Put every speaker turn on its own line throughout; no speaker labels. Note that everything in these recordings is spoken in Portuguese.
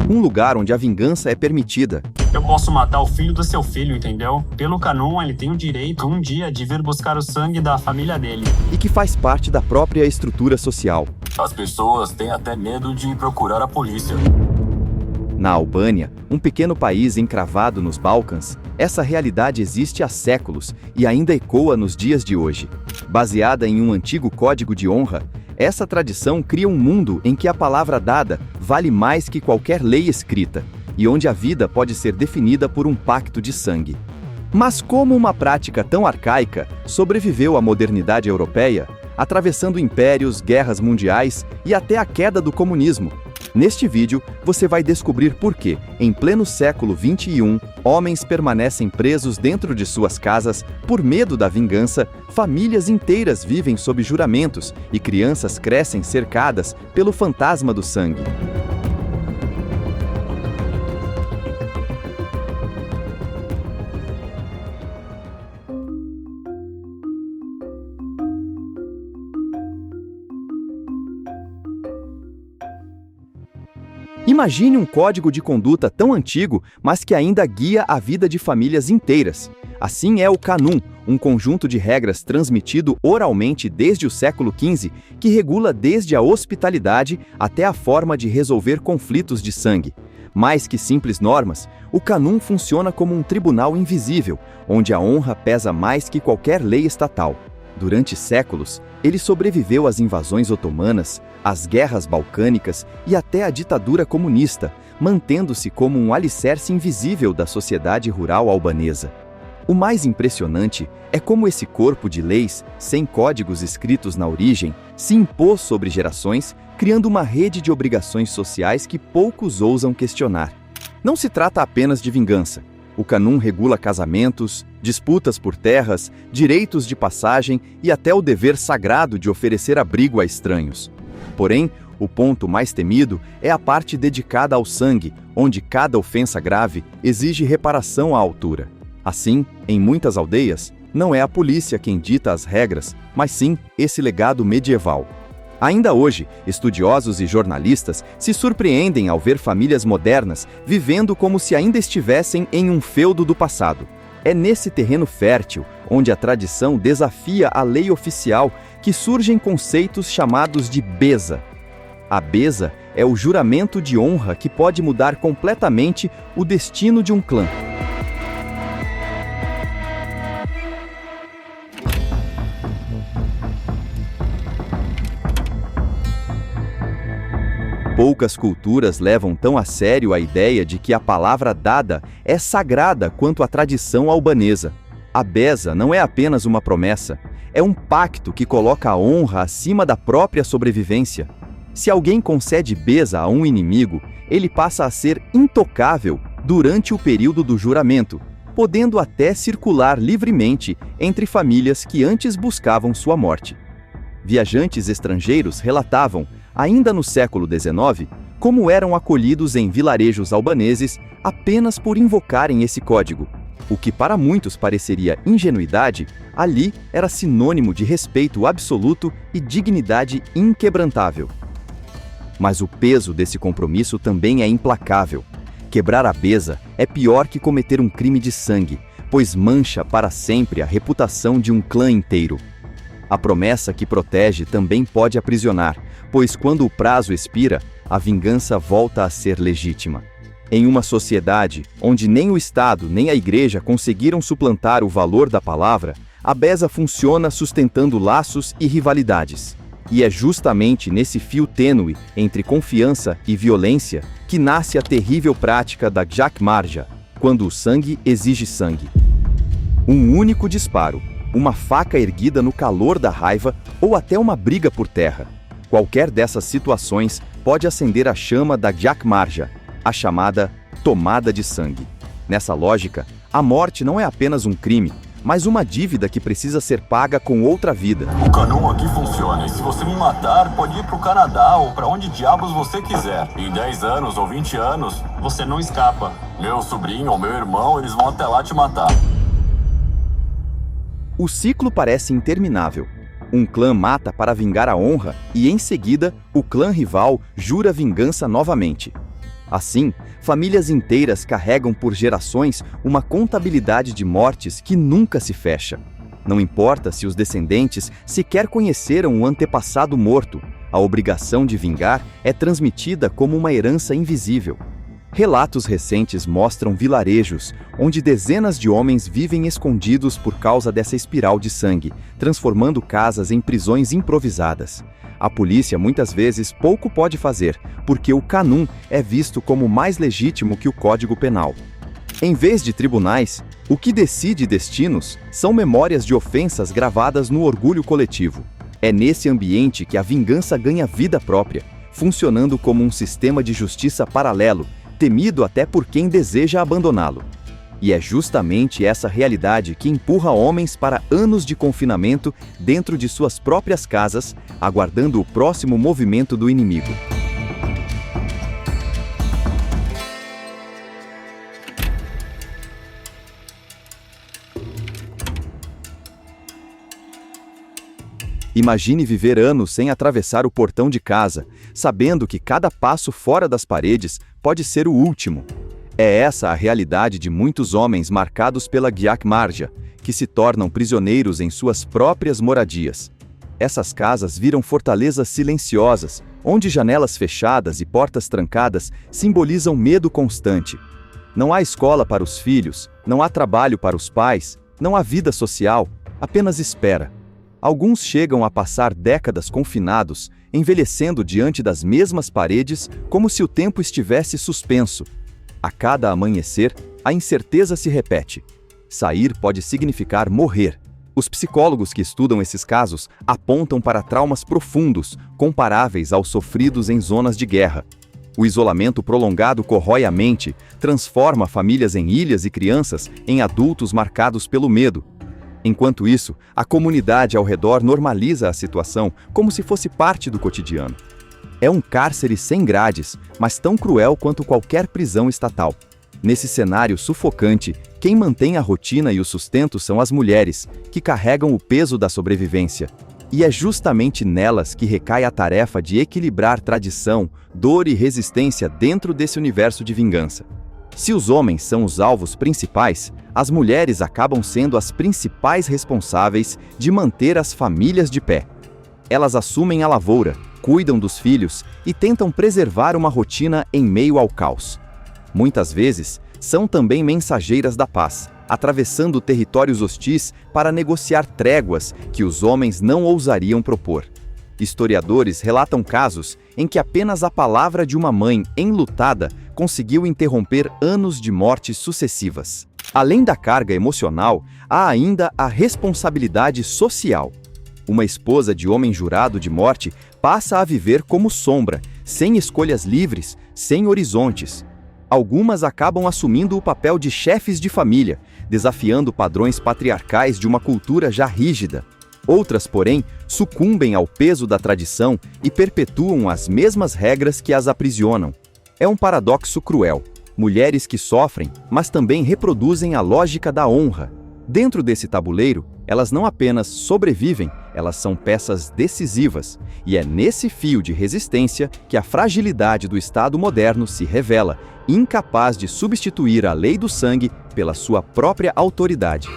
um lugar onde a vingança é permitida.
Eu posso matar o filho do seu filho, entendeu? Pelo Kanun, ele tem o direito, um dia, de vir buscar o sangue da família dele.
E que faz parte da própria estrutura social.
As pessoas têm até medo de procurar a polícia.
Na Albânia, um pequeno país encravado nos Balcãs, essa realidade existe há séculos e ainda ecoa nos dias de hoje. Baseada em um antigo código de honra, essa tradição cria um mundo em que a palavra dada vale mais que qualquer lei escrita, e onde a vida pode ser definida por um pacto de sangue. Mas como uma prática tão arcaica sobreviveu à modernidade europeia, atravessando impérios, guerras mundiais e até a queda do comunismo? Neste vídeo, você vai descobrir por que, em pleno século XXI, homens permanecem presos dentro de suas casas por medo da vingança, famílias inteiras vivem sob juramentos e crianças crescem cercadas pelo fantasma do sangue. Imagine um código de conduta tão antigo, mas que ainda guia a vida de famílias inteiras. Assim é o Kanun, um conjunto de regras transmitido oralmente desde o século XV, que regula desde a hospitalidade até a forma de resolver conflitos de sangue. Mais que simples normas, o Kanun funciona como um tribunal invisível, onde a honra pesa mais que qualquer lei estatal. Durante séculos, ele sobreviveu às invasões otomanas, às guerras balcânicas e até à ditadura comunista, mantendo-se como um alicerce invisível da sociedade rural albanesa. O mais impressionante é como esse corpo de leis, sem códigos escritos na origem, se impôs sobre gerações, criando uma rede de obrigações sociais que poucos ousam questionar. Não se trata apenas de vingança. O Kanun regula casamentos, disputas por terras, direitos de passagem e até o dever sagrado de oferecer abrigo a estranhos. Porém, o ponto mais temido é a parte dedicada ao sangue, onde cada ofensa grave exige reparação à altura. Assim, em muitas aldeias, não é a polícia quem dita as regras, mas sim esse legado medieval. Ainda hoje, estudiosos e jornalistas se surpreendem ao ver famílias modernas vivendo como se ainda estivessem em um feudo do passado. É nesse terreno fértil, onde a tradição desafia a lei oficial, que surgem conceitos chamados de beza. A beza é o juramento de honra que pode mudar completamente o destino de um clã. Poucas culturas levam tão a sério a ideia de que a palavra dada é sagrada quanto a tradição albanesa. A beza não é apenas uma promessa, é um pacto que coloca a honra acima da própria sobrevivência. Se alguém concede beza a um inimigo, ele passa a ser intocável durante o período do juramento, podendo até circular livremente entre famílias que antes buscavam sua morte. Viajantes estrangeiros relatavam, ainda no século XIX, como eram acolhidos em vilarejos albaneses apenas por invocarem esse código. O que para muitos pareceria ingenuidade, ali era sinônimo de respeito absoluto e dignidade inquebrantável. Mas o peso desse compromisso também é implacável. Quebrar a beza é pior que cometer um crime de sangue, pois mancha para sempre a reputação de um clã inteiro. A promessa que protege também pode aprisionar, pois quando o prazo expira, a vingança volta a ser legítima. Em uma sociedade onde nem o Estado nem a Igreja conseguiram suplantar o valor da palavra, a beza funciona sustentando laços e rivalidades. E é justamente nesse fio tênue entre confiança e violência que nasce a terrível prática da Jakmarja, quando o sangue exige sangue. Um único disparo, uma faca erguida no calor da raiva ou até uma briga por terra. Qualquer dessas situações pode acender a chama da Jakmarja, a chamada tomada de sangue. Nessa lógica, a morte não é apenas um crime, mas uma dívida que precisa ser paga com outra vida.
O Kanun aqui funciona, e se você me matar, pode ir pro Canadá ou pra onde diabos você quiser. Em 10 anos ou 20 anos,
Você não escapa.
meu sobrinho ou meu irmão, eles vão até lá te matar.
O ciclo parece interminável. Um clã mata para vingar a honra e, em seguida, o clã rival jura vingança novamente. Assim, famílias inteiras carregam por gerações uma contabilidade de mortes que nunca se fecha. Não importa se os descendentes sequer conheceram o antepassado morto, a obrigação de vingar é transmitida como uma herança invisível. Relatos recentes mostram vilarejos onde dezenas de homens vivem escondidos por causa dessa espiral de sangue, transformando casas em prisões improvisadas. A polícia muitas vezes pouco pode fazer, porque o Kanun é visto como mais legítimo que o Código Penal. Em vez de tribunais, o que decide destinos são memórias de ofensas gravadas no orgulho coletivo. É nesse ambiente que a vingança ganha vida própria, funcionando como um sistema de justiça paralelo, temido até por quem deseja abandoná-lo. E é justamente essa realidade que empurra homens para anos de confinamento dentro de suas próprias casas, aguardando o próximo movimento do inimigo. Imagine viver anos sem atravessar o portão de casa, sabendo que cada passo fora das paredes pode ser o último. É essa a realidade de muitos homens marcados pela Gyak Marja, que se tornam prisioneiros em suas próprias moradias. Essas casas viram fortalezas silenciosas, onde janelas fechadas e portas trancadas simbolizam medo constante. Não há escola para os filhos, não há trabalho para os pais, não há vida social, apenas espera. Alguns chegam a passar décadas confinados, envelhecendo diante das mesmas paredes como se o tempo estivesse suspenso. A cada amanhecer, a incerteza se repete. Sair pode significar morrer. Os psicólogos que estudam esses casos apontam para traumas profundos, comparáveis aos sofridos em zonas de guerra. O isolamento prolongado corrói a mente, transforma famílias em ilhas e crianças em adultos marcados pelo medo. Enquanto isso, a comunidade ao redor normaliza a situação como se fosse parte do cotidiano. É um cárcere sem grades, mas tão cruel quanto qualquer prisão estatal. Nesse cenário sufocante, quem mantém a rotina e o sustento são as mulheres, que carregam o peso da sobrevivência. E é justamente nelas que recai a tarefa de equilibrar tradição, dor e resistência dentro desse universo de vingança. Se os homens são os alvos principais, as mulheres acabam sendo as principais responsáveis de manter as famílias de pé. Elas assumem a lavoura, cuidam dos filhos e tentam preservar uma rotina em meio ao caos. Muitas vezes, são também mensageiras da paz, atravessando territórios hostis para negociar tréguas que os homens não ousariam propor. Historiadores relatam casos em que apenas a palavra de uma mãe enlutada conseguiu interromper anos de mortes sucessivas. Além da carga emocional, há ainda a responsabilidade social. Uma esposa de homem jurado de morte passa a viver como sombra, sem escolhas livres, sem horizontes. Algumas acabam assumindo o papel de chefes de família, desafiando padrões patriarcais de uma cultura já rígida. Outras, porém, sucumbem ao peso da tradição e perpetuam as mesmas regras que as aprisionam. É um paradoxo cruel. Mulheres que sofrem, mas também reproduzem a lógica da honra. Dentro desse tabuleiro, elas não apenas sobrevivem, elas são peças decisivas. E é nesse fio de resistência que a fragilidade do Estado moderno se revela, incapaz de substituir a lei do sangue pela sua própria autoridade.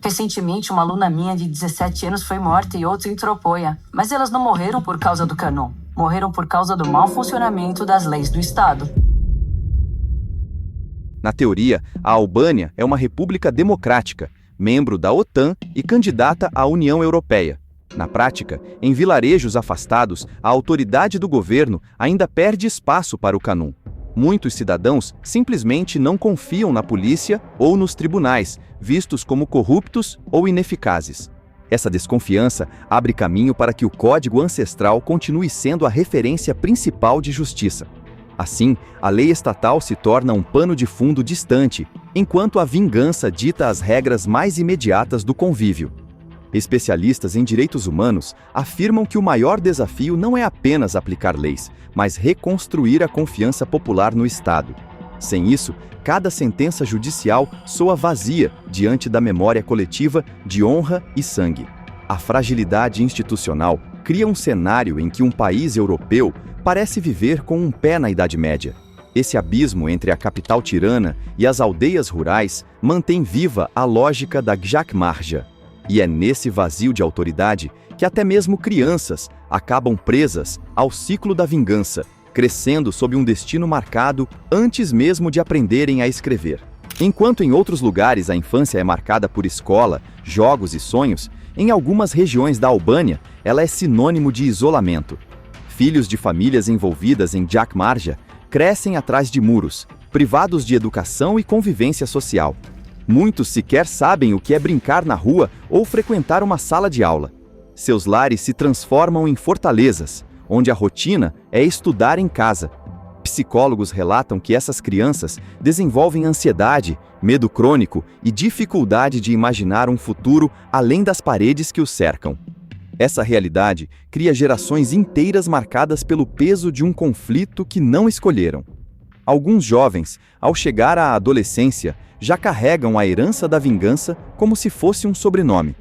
Recentemente, uma aluna minha de 17 anos foi morta e outra em Tropoia. Mas elas não morreram por causa do Kanun. Morreram por causa do mau funcionamento das leis do Estado.
Na teoria, a Albânia é uma república democrática, membro da OTAN e candidata à União Europeia. Na prática, em vilarejos afastados, a autoridade do governo ainda perde espaço para o Kanun. Muitos cidadãos simplesmente não confiam na polícia ou nos tribunais, vistos como corruptos ou ineficazes. Essa desconfiança abre caminho para que o código ancestral continue sendo a referência principal de justiça. Assim, a lei estatal se torna um pano de fundo distante, enquanto a vingança dita as regras mais imediatas do convívio. Especialistas em direitos humanos afirmam que o maior desafio não é apenas aplicar leis, mas reconstruir a confiança popular no Estado. Sem isso, cada sentença judicial soa vazia diante da memória coletiva de honra e sangue. A fragilidade institucional cria um cenário em que um país europeu parece viver com um pé na Idade Média. Esse abismo entre a capital tirana e as aldeias rurais mantém viva a lógica da Jacmarja. E é nesse vazio de autoridade que até mesmo crianças acabam presas ao ciclo da vingança, crescendo sob um destino marcado antes mesmo de aprenderem a escrever. Enquanto em outros lugares a infância é marcada por escola, jogos e sonhos, em algumas regiões da Albânia ela é sinônimo de isolamento. Filhos de famílias envolvidas em Jacmarja crescem atrás de muros, privados de educação e convivência social. Muitos sequer sabem o que é brincar na rua ou frequentar uma sala de aula. Seus lares se transformam em fortalezas, onde a rotina é estudar em casa. Psicólogos relatam que essas crianças desenvolvem ansiedade, medo crônico e dificuldade de imaginar um futuro além das paredes que os cercam. Essa realidade cria gerações inteiras marcadas pelo peso de um conflito que não escolheram. Alguns jovens, ao chegar à adolescência, já carregam a herança da vingança como se fosse um sobrenome.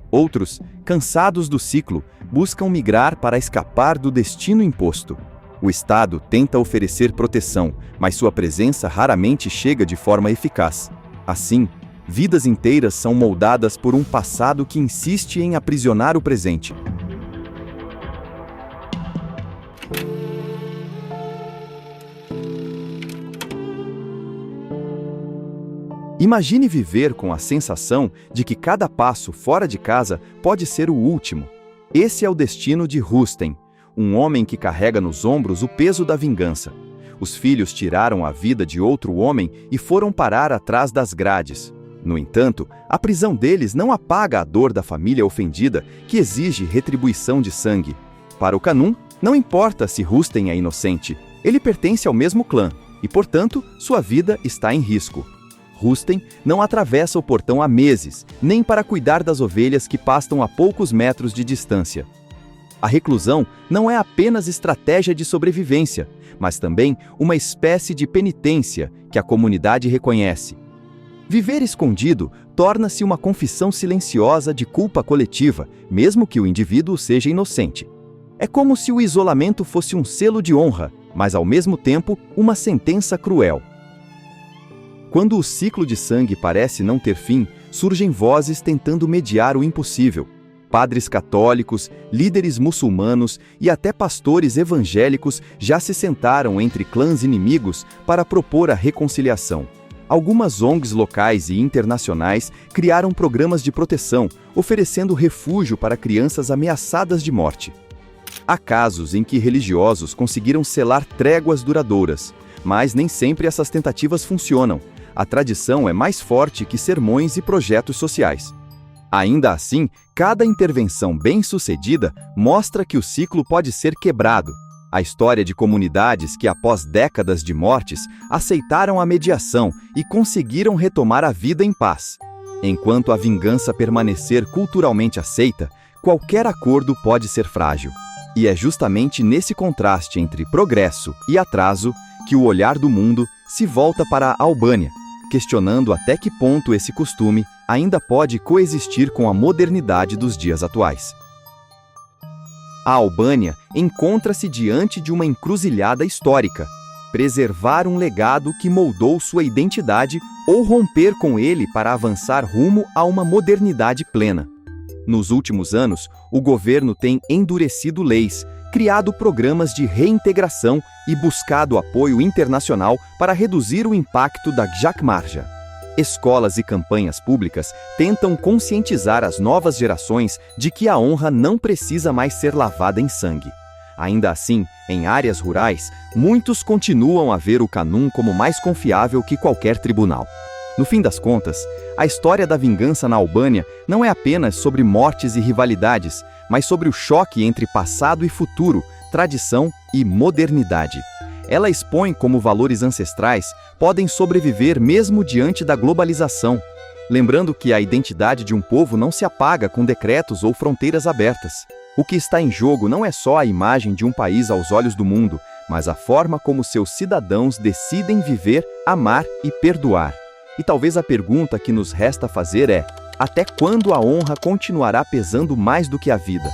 Outros, cansados do ciclo, buscam migrar para escapar do destino imposto. O Estado tenta oferecer proteção, mas sua presença raramente chega de forma eficaz. Assim, vidas inteiras são moldadas por um passado que insiste em aprisionar o presente. Imagine viver com a sensação de que cada passo fora de casa pode ser o último. Esse é o destino de Rustem, um homem que carrega nos ombros o peso da vingança. Os filhos tiraram a vida de outro homem e foram parar atrás das grades. No entanto, a prisão deles não apaga a dor da família ofendida, que exige retribuição de sangue. Para o Kanun, não importa se Rustem é inocente, ele pertence ao mesmo clã e, portanto, sua vida está em risco. Rustem não atravessa o portão há meses, nem para cuidar das ovelhas que pastam a poucos metros de distância. A reclusão não é apenas estratégia de sobrevivência, mas também uma espécie de penitência que a comunidade reconhece. Viver escondido torna-se uma confissão silenciosa de culpa coletiva, mesmo que o indivíduo seja inocente. É como se o isolamento fosse um selo de honra, mas ao mesmo tempo uma sentença cruel. Quando o ciclo de sangue parece não ter fim, surgem vozes tentando mediar o impossível. Padres católicos, líderes muçulmanos e até pastores evangélicos já se sentaram entre clãs inimigos para propor a reconciliação. Algumas ONGs locais e internacionais criaram programas de proteção, oferecendo refúgio para crianças ameaçadas de morte. Há casos em que religiosos conseguiram selar tréguas duradouras, mas nem sempre essas tentativas funcionam. A tradição é mais forte que sermões e projetos sociais. Ainda assim, cada intervenção bem-sucedida mostra que o ciclo pode ser quebrado. A história de comunidades que, após décadas de mortes, aceitaram a mediação e conseguiram retomar a vida em paz. Enquanto a vingança permanecer culturalmente aceita, qualquer acordo pode ser frágil. E é justamente nesse contraste entre progresso e atraso que o olhar do mundo se volta para a Albânia, questionando até que ponto esse costume ainda pode coexistir com a modernidade dos dias atuais. A Albânia encontra-se diante de uma encruzilhada histórica: preservar um legado que moldou sua identidade ou romper com ele para avançar rumo a uma modernidade plena. Nos últimos anos, o governo tem endurecido leis, criado programas de reintegração e buscado apoio internacional para reduzir o impacto da Jacmarja. Escolas e campanhas públicas tentam conscientizar as novas gerações de que a honra não precisa mais ser lavada em sangue. Ainda assim, em áreas rurais, muitos continuam a ver o Kanun como mais confiável que qualquer tribunal. No fim das contas, a história da vingança na Albânia não é apenas sobre mortes e rivalidades, mas sobre o choque entre passado e futuro, tradição e modernidade. Ela expõe como valores ancestrais podem sobreviver mesmo diante da globalização, lembrando que a identidade de um povo não se apaga com decretos ou fronteiras abertas. O que está em jogo não é só a imagem de um país aos olhos do mundo, mas a forma como seus cidadãos decidem viver, amar e perdoar. E talvez a pergunta que nos resta fazer é: até quando a honra continuará pesando mais do que a vida?